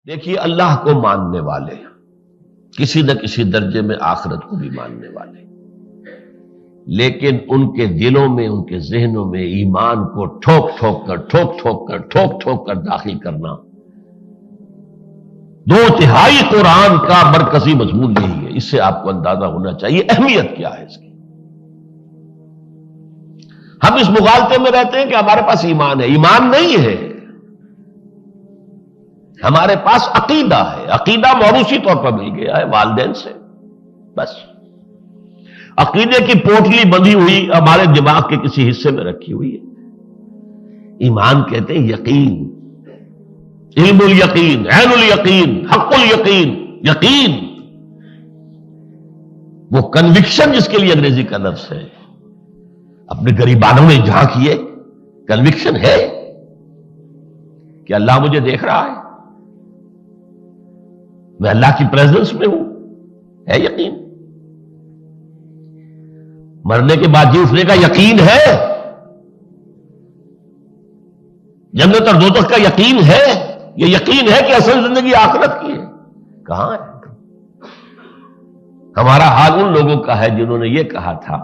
دیکھیے، اللہ کو ماننے والے کسی نہ کسی درجے میں آخرت کو بھی ماننے والے، لیکن ان کے دلوں میں، ان کے ذہنوں میں ایمان کو ٹھوک ٹھوک کر داخل کرنا، 2/3 قرآن کا مرکزی مضمون یہی ہے۔ اس سے آپ کو اندازہ ہونا چاہیے اہمیت کیا ہے اس کی۔ ہم اس مغالطے میں رہتے ہیں کہ ہمارے پاس ایمان ہے، ایمان نہیں ہے، ہمارے پاس عقیدہ ہے۔ عقیدہ موروثی طور پر مل گیا ہے والدین سے، بس عقیدے کی پوٹلی بندھی ہوئی ہمارے دماغ کے کسی حصے میں رکھی ہوئی ہے۔ ایمان کہتے ہیں یقین، علم الیقین، عین الیقین، حق الیقین، یقین، وہ کنوکشن جس کے لیے انگریزی کا لفظ ہے۔ اپنے غریبانوں نے جہاں کیے، کنوکشن ہے کہ اللہ مجھے دیکھ رہا ہے، میں اللہ کی پریزنس میں ہوں، ہے یقین۔ مرنے کے بعد جی اٹھنے کا یقین ہے، جنت اور دوزخ کا یقین ہے، یہ یقین ہے کہ اصل زندگی آخرت کی ہے، کہاں ہے؟ ہمارا حال ان لوگوں کا ہے جنہوں نے یہ کہا تھا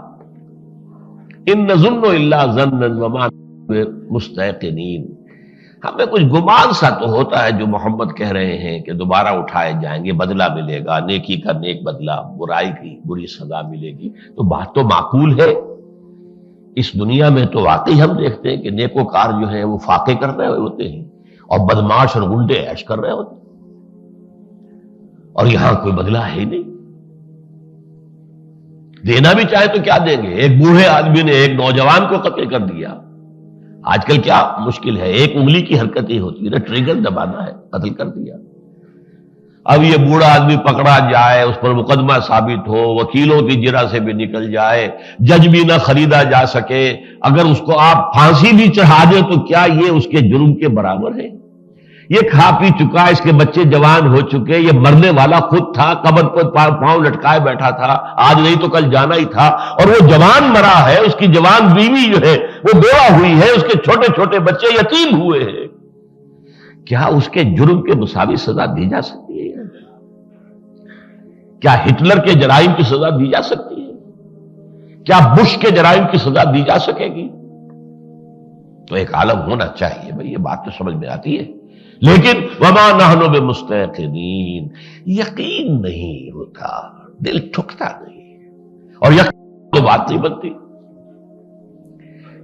ان نظن الا ظنا وما مستيقنين، ہمیں کچھ گمان سا تو ہوتا ہے جو محمد کہہ رہے ہیں کہ دوبارہ اٹھائے جائیں گے، بدلہ ملے گا، نیکی کا نیک بدلہ، برائی کی بری سزا ملے گی، تو بات تو معقول ہے۔ اس دنیا میں تو واقعی ہم دیکھتے ہیں کہ نیکوکار جو ہیں وہ فاقے کر رہے ہوتے ہیں اور بدماش اور گنڈے عیش کر رہے ہوتے ہیں، اور یہاں کوئی بدلہ ہے ہی نہیں۔ دینا بھی چاہے تو کیا دیں گے؟ ایک بوڑھے آدمی نے ایک نوجوان کو قتل کر دیا، آج کل کیا مشکل ہے، ایک انگلی کی حرکت ہی ہوتی ہے نا، ٹریگر دبانا ہے، قتل کر دیا۔ اب یہ بوڑھا آدمی پکڑا جائے، اس پر مقدمہ ثابت ہو، وکیلوں کی جرح سے بھی نکل جائے، جج بھی نہ خریدا جا سکے، اگر اس کو آپ پھانسی بھی چڑھا دیں تو کیا یہ اس کے جرم کے برابر ہے؟ یہ کھا پی چکا، اس کے بچے جوان ہو چکے، یہ مرنے والا خود تھا، قبر پر پاؤں لٹکائے بیٹھا تھا، آج نہیں تو کل جانا ہی تھا، اور وہ جوان مرا ہے، اس کی جوان بیوی جو ہے وہ بیوہ ہوئی ہے، اس کے چھوٹے چھوٹے بچے یتیم ہوئے ہیں۔ کیا اس کے جرم کے مساوی سزا دی جا سکتی ہے؟ کیا ہٹلر کے جرائم کی سزا دی جا سکتی ہے؟ کیا بش کے جرائم کی سزا دی جا سکے گی؟ تو ایک عالم ہونا چاہیے بھئی، یہ بات تو سمجھ میں آتی ہے، لیکن وما نحن بمستيقنين، یقین نہیں ہوتا، دل ٹھکتا نہیں، اور یقین تو بات نہیں بنتی۔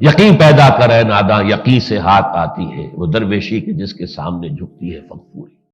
یقین پیدا کرے ناداں، یقین سے ہاتھ آتی ہے وہ درویشی کے جس کے سامنے جھکتی ہے فغفوری۔